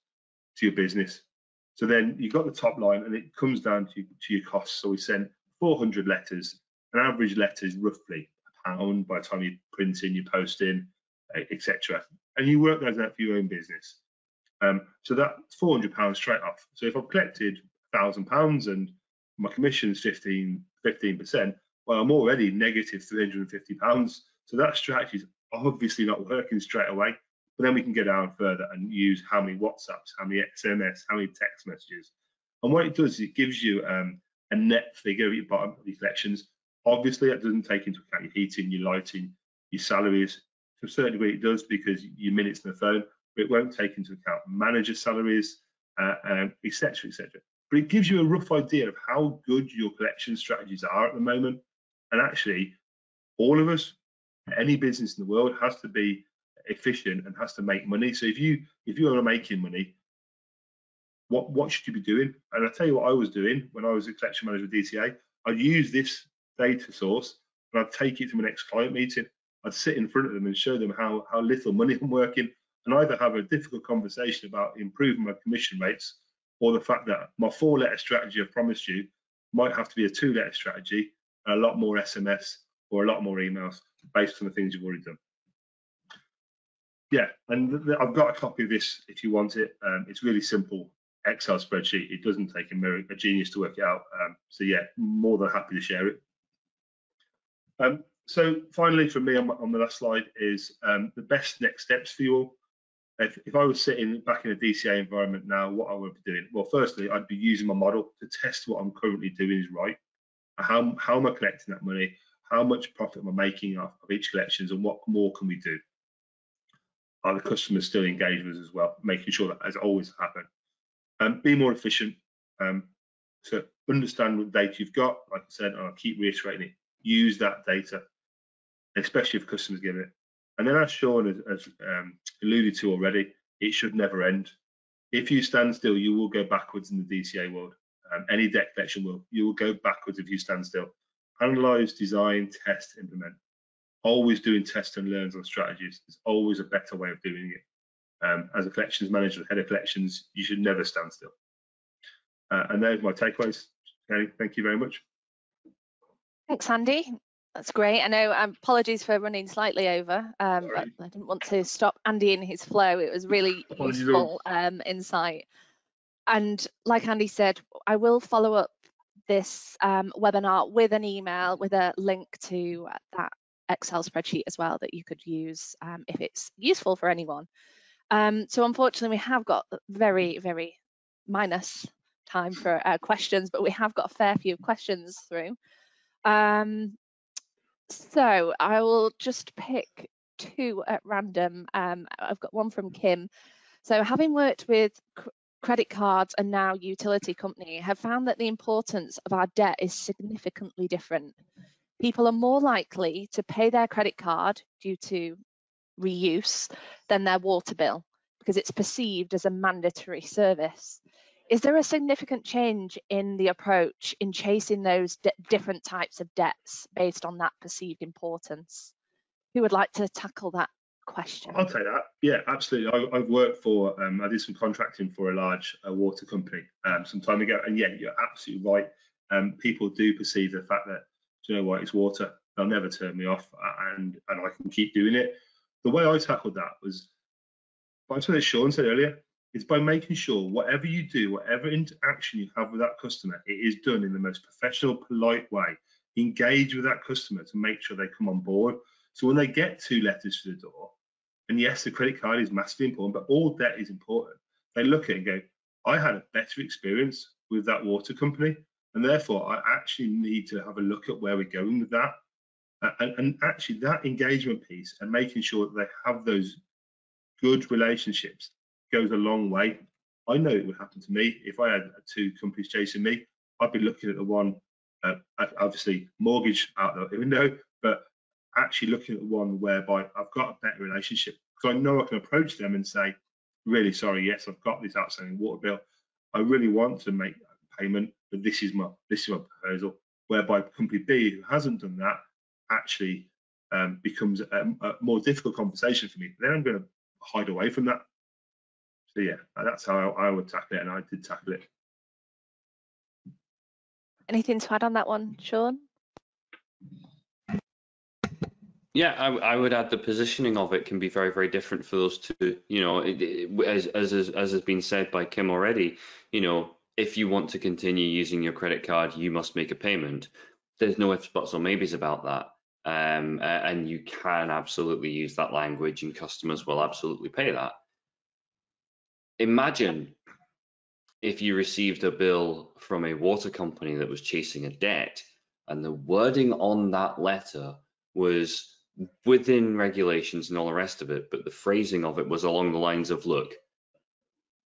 to your business. So then you've got the top line and it comes down to your costs. So we send 400 letters, an average letter is roughly £1 by the time you print in, you post in, etc. And you work those out for your own business. So that's £400 straight off. So if I've collected £1,000 and my commission is 15%, well, I'm already negative £350. So that strategy is obviously not working straight away. But then we can get down further and use how many WhatsApps, how many SMS, how many text messages. And what it does is it gives you a net figure at your bottom of your collections. Obviously, that doesn't take into account your heating, your lighting, your salaries. To a certain degree, it does because your minutes on the phone, but it won't take into account manager salaries, etc., etc. But it gives you a rough idea of how good your collection strategies are at the moment. And actually, all of us, any business in the world has to be efficient and has to make money. So if you are making money, what should you be doing? And I'll tell you what I was doing when I was a collection manager at DCA. I'd use this data source and I'd take it to my next client meeting. I'd sit in front of them and show them how little money I'm working, and either have a difficult conversation about improving my commission rates, or the fact that my 4-letter strategy I promised you might have to be a 2-letter strategy, and a lot more SMS or a lot more emails based on the things you've already done. Yeah, and I've got a copy of this if you want it. It's really simple Excel spreadsheet. It doesn't take a genius to work it out. So yeah, more than happy to share it. So finally, for me on the last slide is the best next steps for you all. If I was sitting back in a DCA environment now, what I would be doing? Well, firstly, I'd be using my model to test what I'm currently doing is right. How am I collecting that money? How much profit am I making off of each collections, and what more can we do? Are the customers still engaged with us as well? Making sure that has always happened. Be more efficient. So understand what data you've got. Like I said, and I'll keep reiterating it. Use that data, especially if customers give it. And then, as Sean has alluded to already, it should never end. If you stand still, you will go backwards in the DCA world. Any debt collection will. You will go backwards if you stand still. Analyze, design, test, implement. Always doing test and learns on strategies. There's always a better way of doing it. As a collections manager, head of collections, you should never stand still. And those are my takeaways. Okay, thank you very much. Thanks, Andy. That's great. I know, apologies for running slightly over, but I didn't want to stop Andy in his flow. It was really useful insight. And like Andy said, I will follow up this webinar with an email with a link to that Excel spreadsheet as well that you could use if it's useful for anyone. So unfortunately, we have got very, very minus time for questions, but we have got a fair few questions through. So I will just pick two at random. I've got one from Kim. So having worked with credit cards and now utility company, have found that the importance of our debt is significantly different. People are more likely to pay their credit card due to reuse than their water bill because it's perceived as a mandatory service. Is there a significant change in the approach in chasing those different types of debts based on that perceived importance? Who would like to tackle that question? I'll take that. Yeah, absolutely. I've worked for, I did some contracting for a large water company some time ago, and yeah, you're absolutely right. People do perceive the fact that, do you know what, it's water. They'll never turn me off, and I can keep doing it. The way I tackled that was, like Sean said earlier, it's by making sure whatever you do, whatever interaction you have with that customer, it is done in the most professional, polite way. Engage with that customer to make sure they come on board. So when they get 2 letters to the door, and yes, the credit card is massively important, but all debt is important. They look at it and go, I had a better experience with that water company, and therefore I actually need to have a look at where we're going with that. And actually that engagement piece and making sure that they have those good relationships goes a long way. I know it would happen to me. If I had 2 companies chasing me, I'd be looking at the one, obviously mortgage out the window, but actually looking at the one whereby I've got a better relationship, because I know I can approach them and say, really sorry, yes, I've got this outstanding water bill. I really want to make a payment, but this is my proposal. Whereby company B, who hasn't done that, actually becomes a more difficult conversation for me. Then I'm going to hide away from that. So yeah, that's how I would tackle it, and I did tackle it. Anything to add on that one, Sean? Yeah, I would add the positioning of it can be very, very different for those two. You know, as has been said by Kim already, you know, if you want to continue using your credit card, you must make a payment. There's no ifs, buts, or maybes about that. And you can absolutely use that language, and customers will absolutely pay that. Imagine if you received a bill from a water company that was chasing a debt, and the wording on that letter was within regulations and all the rest of it, but the phrasing of it was along the lines of, look,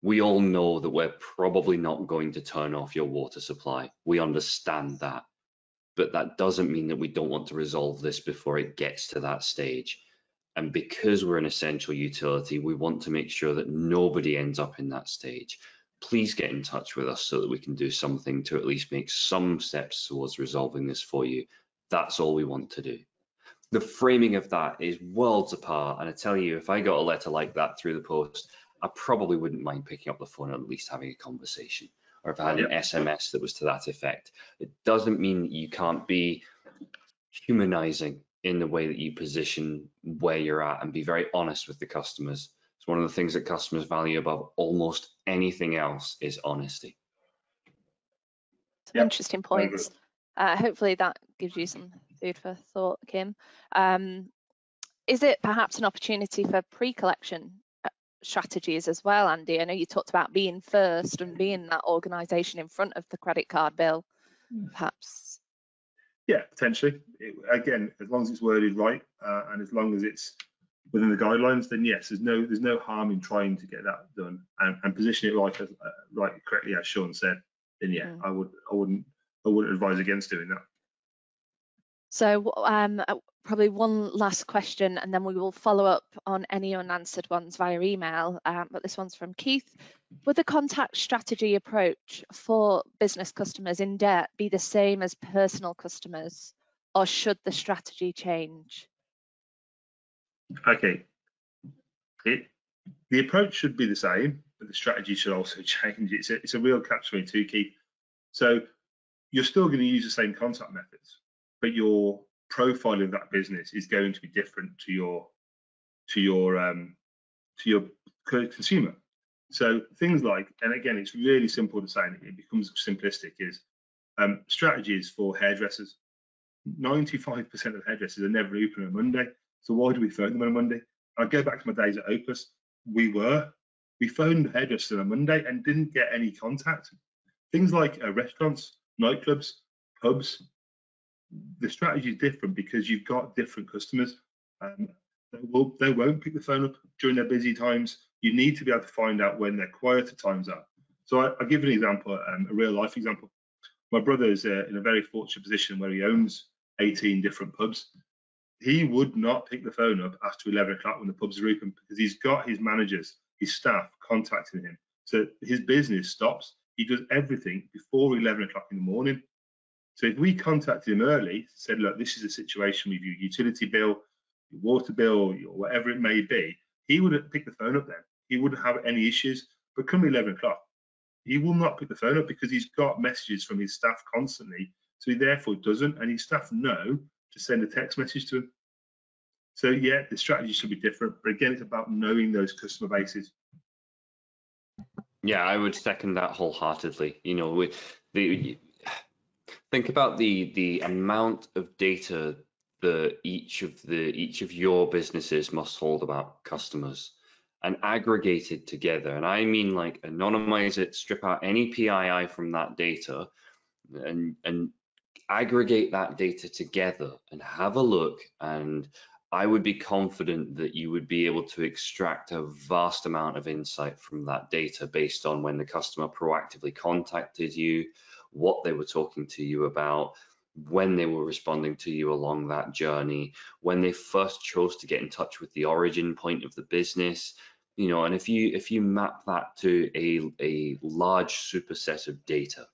we all know that we're probably not going to turn off your water supply. We understand that, but that doesn't mean that we don't want to resolve this before it gets to that stage. And because we're an essential utility, we want to make sure that nobody ends up in that stage. Please get in touch with us so that we can do something to at least make some steps towards resolving this for you. That's all we want to do. The framing of that is worlds apart. And I tell you, if I got a letter like that through the post, I probably wouldn't mind picking up the phone and at least having a conversation. Or if I had an SMS that was to that effect. It doesn't mean that you can't be humanizing in the way that you position where you're at and be very honest with the customers. It's one of the things that customers value above almost anything else is honesty. Some interesting points. Hopefully that gives you some food for thought, Kim. Is it perhaps an opportunity for pre-collection strategies as well, Andy? I know you talked about being first and being that organisation in front of the credit card bill, perhaps. Yeah, potentially. Again, as long as it's worded right and as long as it's within the guidelines, then yes, there's no harm in trying to get that done and position it right correctly, as Sean said. Then yeah, I wouldn't advise against doing that. So probably one last question, and then we will follow up on any unanswered ones via email. But this one's from Keith. Would the contact strategy approach for business customers in debt be the same as personal customers, or should the strategy change? Okay. The approach should be the same, but the strategy should also change. It's a real catch-22, Keith. So you're still going to use the same contact methods, but your profile of that business is going to be different to your consumer. So things like, and again, it's really simple to say, and it becomes simplistic, is Strategies for hairdressers. 95% of hairdressers are never open on a Monday. So why do we phone them on a Monday? I go back to my days at Opus. We phoned hairdressers on a Monday and didn't get any contact. Things like restaurants, nightclubs, pubs, the strategy is different because you've got different customers. They won't pick the phone up during their busy times. You need to be able to find out when their quieter times are. So I'll give an example, a real life example. My brother is in a very fortunate position where he owns 18 different pubs. He would not pick the phone up after 11 o'clock when the pubs are open because he's got his managers, his staff contacting him. So his business stops. He does everything before 11 o'clock in the morning. So if we contacted him early, said, look, this is a situation with your utility bill, your water bill, or whatever it may be, he would pick the phone up then. He wouldn't have any issues. But come 11 o'clock, he will not pick the phone up because he's got messages from his staff constantly. So he therefore doesn't, and his staff know to send a text message to him. So yeah, the strategy should be different. But again, it's about knowing those customer bases. Yeah, I would second that wholeheartedly. You know, think about the amount of data that each of your businesses must hold about customers and aggregate it together. And I mean, like, anonymize it, strip out any PII from that data, and aggregate that data together and have a look. And I would be confident that you would be able to extract a vast amount of insight from that data based on when the customer proactively contacted you, what they were talking to you about, when they were responding to you along that journey, when they first chose to get in touch with the origin point of the business. You know, and if you map that to a large superset of data,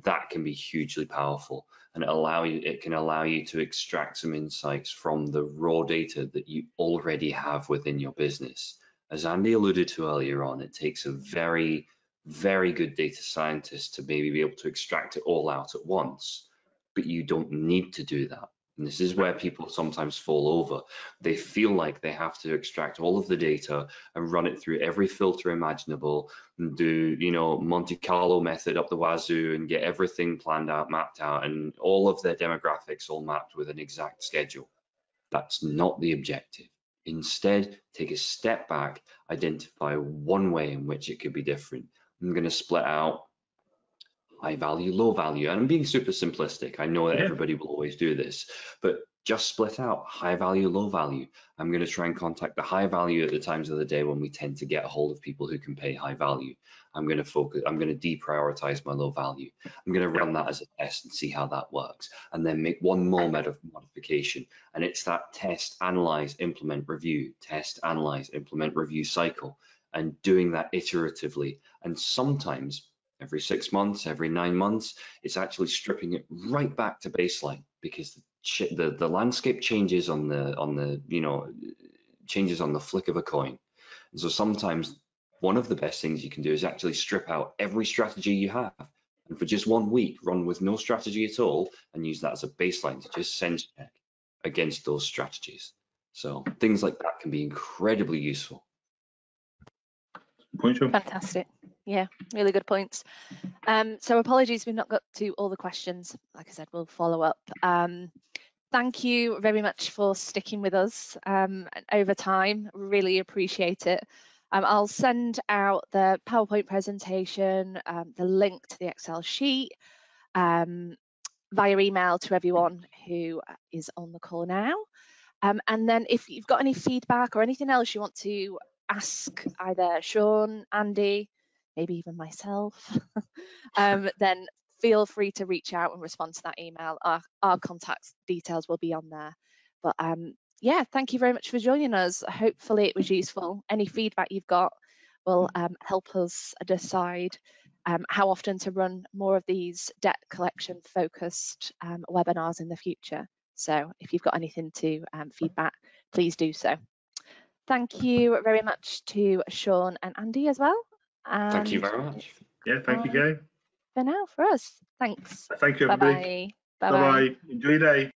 that can be hugely powerful, and it can allow you to extract some insights from the raw data that you already have within your business. As Andy alluded to earlier on, it takes a very, very good data scientist to maybe be able to extract it all out at once, but you don't need to do that. And this is where people sometimes fall over. They feel like they have to extract all of the data and run it through every filter imaginable and do, you know, Monte Carlo method up the wazoo and get everything planned out, mapped out, and all of their demographics all mapped with an exact schedule. That's not the objective. Instead, take a step back, identify one way in which it could be different. I'm going to split out high value, low value. And I'm being super simplistic. I know that everybody will always do this, but just split out high value, low value. I'm going to try and contact the high value at the times of the day when we tend to get a hold of people who can pay high value. I'm going to deprioritize my low value. I'm going to run that as a test and see how that works, and then make one more modification. And it's that test, analyze, implement, review, test, analyze, implement, review cycle, and doing that iteratively. And sometimes every 6 months, every 9 months, it's actually stripping it right back to baseline, because the landscape changes on the you know, changes on the flick of a coin. And so sometimes one of the best things you can do is actually strip out every strategy you have, and for just 1 week run with no strategy at all, and use that as a baseline to just sense check against those strategies. So things like that can be incredibly useful. Fantastic. Yeah, really good points. So apologies we've not got to all the questions. Like I said, we'll follow up. Thank you very much for sticking with us over time. Really appreciate it. I'll send out the PowerPoint presentation, the link to the Excel sheet via email to everyone who is on the call now. And then if you've got any feedback or anything else you want to ask either Sean, Andy, maybe even myself, then feel free to reach out and respond to that email. Our contact details will be on there. But yeah, thank you very much for joining us. Hopefully it was useful. Any feedback you've got will help us decide how often to run more of these debt collection focused webinars in the future. So if you've got anything to feedback, please do so. Thank you very much to Sean and Andy as well. And thank you very much. Yeah, thank you, Gary. For now, for us. Thanks. Thank you, everybody. Bye-bye. Bye-bye. Enjoy your day.